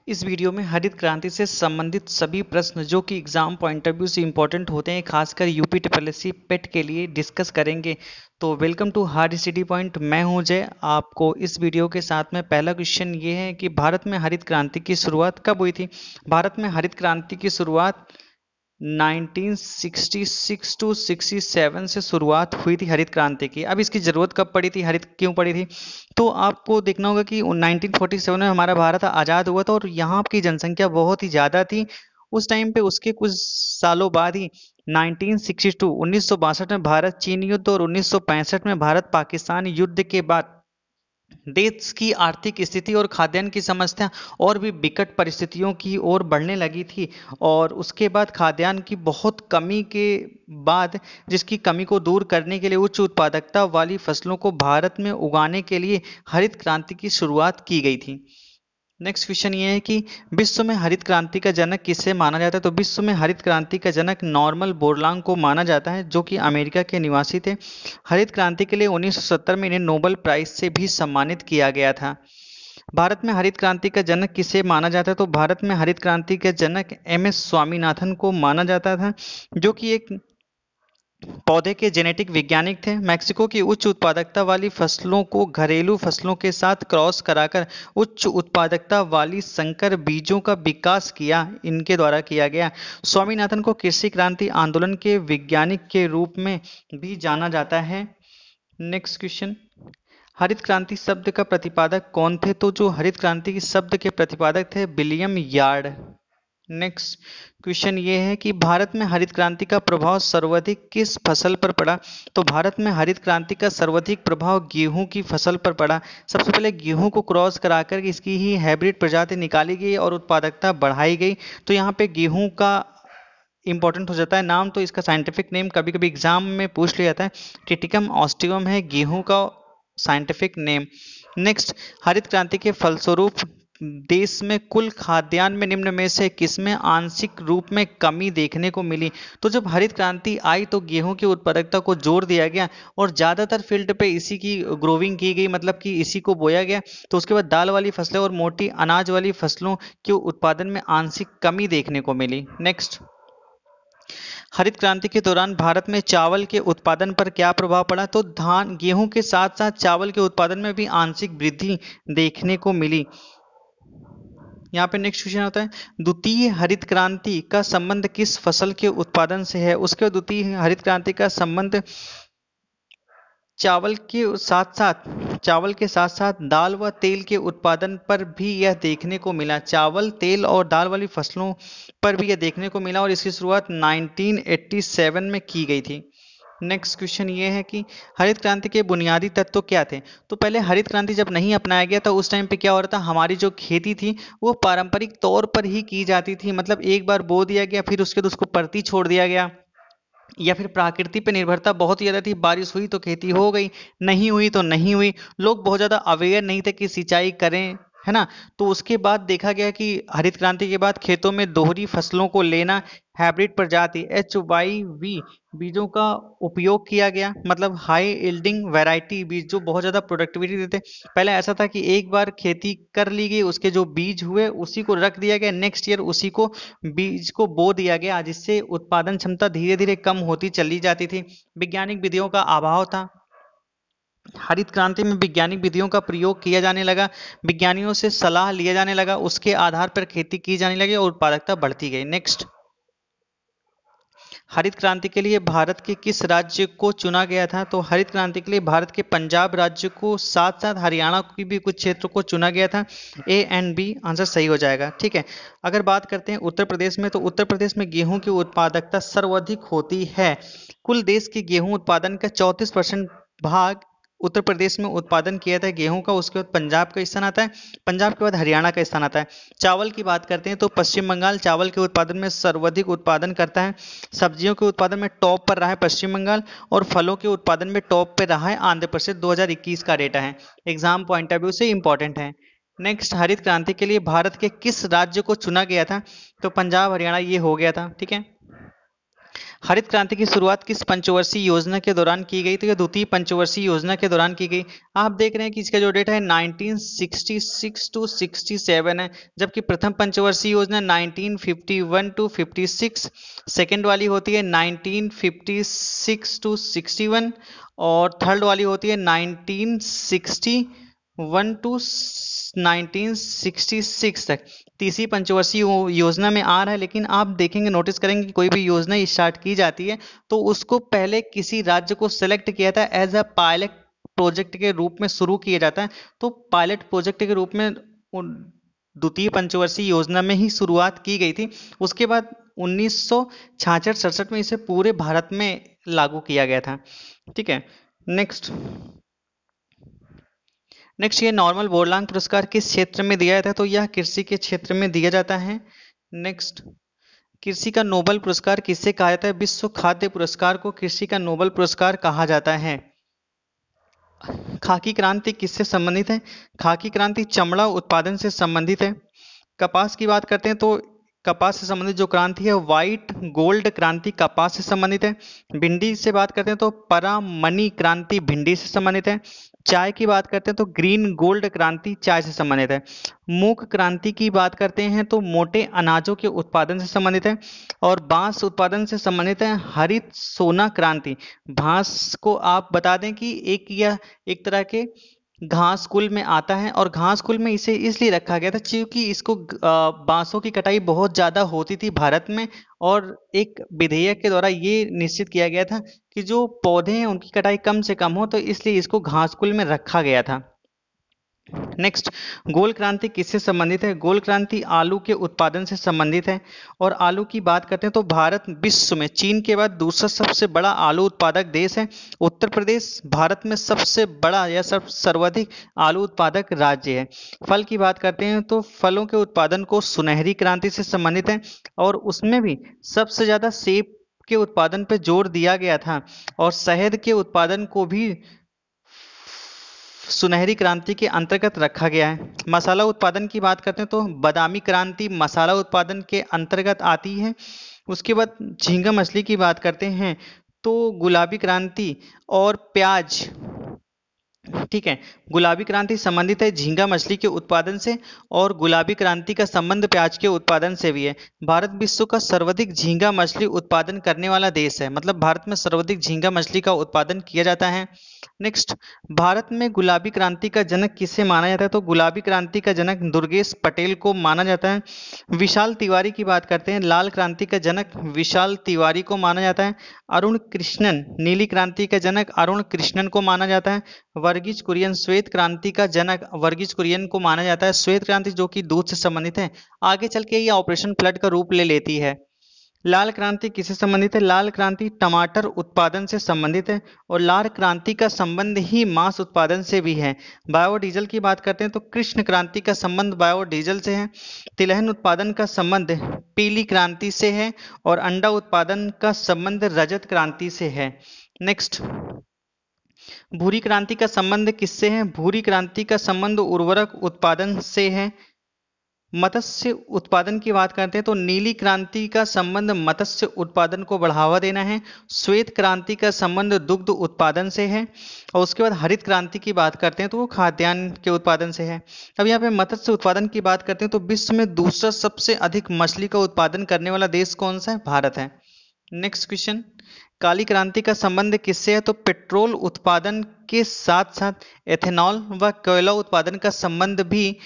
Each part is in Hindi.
इस वीडियो में हरित क्रांति से संबंधित सभी प्रश्न जो कि एग्जाम पॉइंट ऑफ व्यू से इंपॉर्टेंट होते हैं, खासकर यूपी ट्रिपलएससी पेट के लिए डिस्कस करेंगे। तो welcome to hard study point. मैं हूं जय। आपको इस वीडियो के साथ में पहला क्वेश्चन ये है कि भारत में हरित क्रांति की शुरुआत कब हुई थी। भारत में हरित क्रांति की शुरुआत 1966 टू 67 से शुरुआत हुई थी हरित क्रांति की। अब इसकी जरूरत कब पड़ी थी, हरित क्यों पड़ी थी, तो आपको देखना होगा कि 1947 में हमारा भारत आज़ाद हुआ था और यहाँ की जनसंख्या बहुत ही ज़्यादा थी उस टाइम पे। उसके कुछ सालों बाद ही 1962 में भारत चीन युद्ध और 1965 में भारत पाकिस्तान युद्ध के बाद देश की आर्थिक स्थिति और खाद्यान्न की समस्या और भी विकट परिस्थितियों की ओर बढ़ने लगी थी। और उसके बाद खाद्यान्न की बहुत कमी के बाद, जिसकी कमी को दूर करने के लिए उच्च उत्पादकता वाली फसलों को भारत में उगाने के लिए हरित क्रांति की शुरुआत की गई थी। नेक्स्ट क्वेश्चन ये है कि विश्व में हरित क्रांति का जनक किसे माना जाता है। तो विश्व में हरित क्रांति का जनक नॉर्मन बोरलॉग को माना जाता है, जो कि अमेरिका के निवासी थे। हरित क्रांति के लिए 1970 में इन्हें नोबेल प्राइज से भी सम्मानित किया गया था। भारत में हरित क्रांति का जनक किसे माना जाता है। तो भारत में हरित क्रांति का जनक एम.एस. स्वामीनाथन को माना जाता था, जो कि एक पौधे के जेनेटिक वैज्ञानिक थे। मैक्सिको की उच्च उत्पादकता वाली फसलों को घरेलू फसलों के साथ क्रॉस कराकर उच्च उत्पादकता वाली संकर बीजों का विकास इनके द्वारा किया गया। स्वामीनाथन को कृषि क्रांति आंदोलन के वैज्ञानिक के रूप में भी जाना जाता है। नेक्स्ट क्वेश्चन, हरित क्रांति शब्द का प्रतिपादक कौन थे। तो जो हरित क्रांति शब्द के प्रतिपादक थे विलियम यार्ड। नेक्स्ट क्वेश्चन ये है कि भारत में हरित क्रांति का प्रभाव सर्वाधिक किस फसल पर पड़ा। तो भारत में हरित क्रांति का सर्वाधिक प्रभाव गेहूं की फसल पर पड़ा। सबसे पहले गेहूं को क्रॉस कराकर इसकी ही हाइब्रिड प्रजाति निकाली गई और उत्पादकता बढ़ाई गई। तो यहाँ पे गेहूं का इंपॉर्टेंट हो जाता है नाम। तो इसका साइंटिफिक नेम कभी कभी एग्जाम में पूछ लिया जाता है, टिटिकम ऑस्टियम है गेहूं का साइंटिफिक नेम। नेक्स्ट, हरित क्रांति के फलस्वरूप देश में कुल खाद्यान्न में निम्न में से किसमें आंशिक रूप में कमी देखने को मिली। तो जब हरित क्रांति आई तो गेहूं की उत्पादकता को जोर दिया गया और ज़्यादातर फील्ड पे इसी की ग्रोविंग की गई, मतलब कि इसी को बोया गया। तो उसके बाद दाल वाली फसलें और मोटी अनाज वाली फसलों के उत्पादन में आंशिक कमी देखने को मिली। नेक्स्ट, हरित क्रांति के दौरान भारत में चावल के उत्पादन पर क्या प्रभाव पड़ा। तो धान गेहूं के साथ साथ चावल के उत्पादन में भी आंशिक वृद्धि देखने को मिली। यहाँ पे नेक्स्ट क्वेश्चन होता है, द्वितीय हरित क्रांति का संबंध किस फसल के उत्पादन से है। उसके द्वितीय हरित क्रांति का संबंध चावल के साथ साथ दाल व तेल के उत्पादन पर भी यह देखने को मिला। चावल, तेल और दाल वाली फसलों पर भी यह देखने को मिला और इसकी शुरुआत 1987 में की गई थी। नेक्स्ट क्वेश्चन ये है कि हरित क्रांति के बुनियादी तत्व क्या थे। तो पहले हरित क्रांति जब नहीं अपनाया गया था उस टाइम पे क्या हो रहा था, हमारी जो खेती थी वो पारंपरिक तौर पर ही की जाती थी। मतलब एक बार बो दिया गया, फिर उसके बाद उसको परती छोड़ दिया गया, या फिर प्रकृति पे निर्भरता बहुत ज़्यादा थी। बारिश हुई तो खेती हो गई, नहीं हुई तो नहीं हुई। लोग बहुत ज़्यादा अवेयर नहीं थे कि सिंचाई करें, है ना। तो उसके बाद देखा गया कि हरित क्रांति के बाद खेतों में दोहरी फसलों को लेना, हाइब्रिड प्रजाति HYV बीजों का उपयोग किया गया। मतलब हाई यील्डिंग वैरायटी बीज जो बहुत ज़्यादा प्रोडक्टिविटी देते। पहले ऐसा था कि एक बार खेती कर ली गई, उसके जो बीज हुए उसी को रख दिया गया, नेक्स्ट ईयर उसी को बीज को बो दिया गया, जिससे उत्पादन क्षमता धीरे धीरे कम होती चली जाती थी। वैज्ञानिक विधियों का अभाव था। हरित क्रांति में वैज्ञानिक विधियों का प्रयोग किया जाने लगा, विज्ञानियों से सलाह लिया जाने लगा, उसके आधार पर खेती की जाने लगी और उत्पादकता बढ़ती गई। नेक्स्ट, हरित क्रांति के लिए भारत के किस राज्य को चुना गया था। तो हरित क्रांति के लिए भारत के पंजाब राज्य को साथ साथ हरियाणा की भी कुछ क्षेत्र को चुना गया था। A एंड B आंसर सही हो जाएगा। ठीक है, अगर बात करते हैं उत्तर प्रदेश में, तो उत्तर प्रदेश में गेहूं की उत्पादकता सर्वाधिक होती है। कुल देश के गेहूं उत्पादन का 34% भाग उत्तर प्रदेश में उत्पादन किया था गेहूं का। उसके बाद पंजाब का स्थान आता है, पंजाब के बाद हरियाणा का स्थान आता है। चावल की बात करते हैं तो पश्चिम बंगाल चावल के उत्पादन में सर्वाधिक उत्पादन करता है। सब्जियों के उत्पादन में टॉप पर रहा है पश्चिम बंगाल और फलों के उत्पादन में टॉप पर रहा है आंध्र प्रदेश। 2021 का डेटा है, एग्जाम पॉइंट ऑफ व्यू से इंपॉर्टेंट है। नेक्स्ट, हरित क्रांति के लिए भारत के किस राज्य को चुना गया था। तो पंजाब हरियाणा ये हो गया था। ठीक है, हरित क्रांति की शुरुआत किस पंचवर्षीय योजना के दौरान की गई? तो यह द्वितीय पंचवर्षीय योजना के दौरान की गई। आप देख रहे हैं कि इसका जो डेट है 1966 टू 67 है, जबकि प्रथम पंचवर्षीय योजना 1951 टू 56, सेकेंड वाली होती है 1956 टू 61 और थर्ड वाली होती है 1961 टू 1966 तक। तीसरी पंचवर्षीय योजना में आ रहा है, लेकिन आप देखेंगे, नोटिस करेंगे कि कोई भी योजना स्टार्ट की जाती है तो उसको पहले किसी राज्य को सेलेक्ट किया था एज अ पायलट प्रोजेक्ट के रूप में शुरू किया जाता है। तो पायलट प्रोजेक्ट के रूप में द्वितीय पंचवर्षीय योजना में ही शुरुआत की गई थी। उसके बाद 1966-67 में इसे पूरे भारत में लागू किया गया था। ठीक है, नेक्स्ट ये नॉर्मल बोरलांग पुरस्कार किस क्षेत्र में दिया जाता है? तो यह कृषि के क्षेत्र में दिया जाता है। नेक्स्ट, कृषि का नोबेल पुरस्कार किसे कहा जाता है? विश्व खाद्य पुरस्कार को कृषि का नोबेल पुरस्कार कहा जाता है। खाकी क्रांति किससे संबंधित है? खाकी क्रांति चमड़ा उत्पादन से संबंधित है। कपास की बात करते हैं तो कपास से संबंधित जो क्रांति है व्हाइट गोल्ड क्रांति कपास से संबंधित है। भिंडी से बात करते हैं तो परामनी क्रांति भिंडी से संबंधित है। चाय की बात करते हैं तो ग्रीन गोल्ड क्रांति चाय से संबंधित है। मूंग क्रांति की बात करते हैं तो मोटे अनाजों के उत्पादन से संबंधित है। और बांस उत्पादन से संबंधित है हरित सोना क्रांति। बांस को आप बता दें कि एक तरह के घास कुल में आता है, और घास कुल में इसे इसलिए रखा गया था क्योंकि इसको बांसों की कटाई बहुत ज्यादा होती थी भारत में, और एक विधेयक के द्वारा ये निश्चित किया गया था कि जो पौधे हैं उनकी कटाई कम से कम हो, तो इसलिए इसको घास कुल में रखा गया था। नेक्स्ट, गोल क्रांति किससे संबंधित है? गोल क्रांति आलू के उत्पादन से संबंधित है। और आलू की बात करते हैं तो भारत विश्व में चीन के बाद दूसरा सबसे बड़ा आलू उत्पादक देश है। उत्तर प्रदेश भारत में सबसे बड़ा या सर्वाधिक आलू उत्पादक राज्य है। फल की बात करते हैं तो फलों के उत्पादन को सुनहरी क्रांति से संबंधित है, और उसमें भी सबसे ज्यादा सेब के उत्पादन पर जोर दिया गया था, और शहद के उत्पादन को भी सुनहरी क्रांति के अंतर्गत रखा गया है। मसाला उत्पादन की बात करते हैं तो बादामी क्रांति मसाला उत्पादन के अंतर्गत आती है। उसके बाद झींगा मछली की बात करते हैं तो गुलाबी क्रांति और प्याज, ठीक है, गुलाबी क्रांति संबंधित है झींगा मछली के उत्पादन से, और गुलाबी क्रांति का संबंध प्याज के उत्पादन से भी है। भारत विश्व का सर्वाधिक झींगा मछली उत्पादन करने वाला देश है, मतलब भारत में सर्वाधिक झींगा मछली का उत्पादन किया जाता है। नेक्स्ट, भारत में गुलाबी क्रांति का जनक किसे माना जाता है? तो गुलाबी क्रांति का जनक दुर्गेश पटेल को माना जाता है। विशाल तिवारी की बात करते हैं, लाल क्रांति का जनक विशाल तिवारी को माना जाता है। अरुण कृष्णन, नीली क्रांति का जनक अरुण कृष्णन को माना जाता है। वर्गीज कुरियन, श्वेत क्रांति का जनक वर्गीज कुरियन को माना जाता है। श्वेत क्रांति जो कि दूध से संबंधित है, आगे चल के ये ऑपरेशन फ्लड का रूप ले लेती है। लाल क्रांति किससे संबंधित है? लाल क्रांति टमाटर उत्पादन से संबंधित है, और लाल क्रांति का संबंध ही मांस उत्पादन से भी है। बायोडीजल की बात करते हैं तो कृष्ण क्रांति का संबंध बायोडीजल से है। तिलहन उत्पादन का संबंध पीली क्रांति से है, और अंडा उत्पादन का संबंध रजत क्रांति से है। नेक्स्ट, भूरी क्रांति का संबंध किससे है? भूरी क्रांति का संबंध उर्वरक उत्पादन से है। मत्स्य उत्पादन की बात करते हैं तो नीली क्रांति का संबंध मत्स्य उत्पादन को बढ़ावा देना है। श्वेत क्रांति का संबंध दुग्ध उत्पादन से है, और उसके बाद हरित क्रांति की बात करते हैं तो वो खाद्यान्न के उत्पादन से है। अब यहाँ पे मत्स्य उत्पादन की बात करते हैं तो विश्व में दूसरा सबसे अधिक मछली का उत्पादन करने वाला देश कौन सा है? भारत है। नेक्स्ट क्वेश्चन, काली क्रांति का संबंध किससे है? तो पेट्रोल उत्पादन के साथ साथ एथेनॉल व कोयला उत्पादन का संबंध भी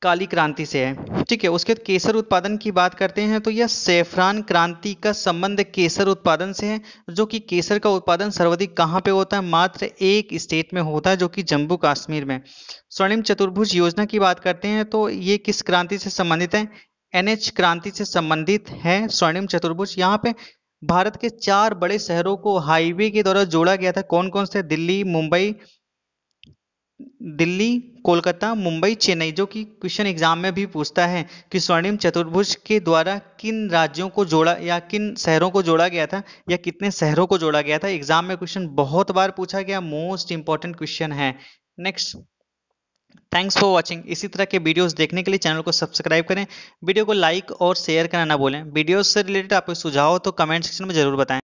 काली क्रांति से है। ठीक है, उसके बाद केसर उत्पादन की बात करते हैं तो यह सैफरान क्रांति का संबंध केसर उत्पादन से है, जो कि केसर का उत्पादन सर्वाधिक कहाँ पे होता है? मात्र एक स्टेट में होता है, जो कि जम्मू कश्मीर में। स्वर्णिम चतुर्भुज योजना की बात करते हैं तो ये किस क्रांति से संबंधित है? NH क्रांति से संबंधित है स्वर्णिम चतुर्भुज। यहाँ पे भारत के 4 बड़े शहरों को हाईवे के द्वारा जोड़ा गया था। कौन कौन से? दिल्ली, कोलकाता, मुंबई, चेन्नई, जो कि क्वेश्चन एग्जाम में भी पूछता है कि स्वर्णिम चतुर्भुज के द्वारा किन राज्यों को जोड़ा या किन शहरों को जोड़ा गया था, या कितने शहरों को जोड़ा गया था। एग्जाम में क्वेश्चन बहुत बार पूछा गया, मोस्ट इंपॉर्टेंट क्वेश्चन है। Next, thanks for watching. इसी तरह के वीडियोस देखने के लिए चैनल को सब्सक्राइब करें, वीडियो को लाइक और शेयर करना ना भूलें। वीडियोस से रिलेटेड आपको सुझाव हो तो कमेंट सेक्शन में जरूर बताएं।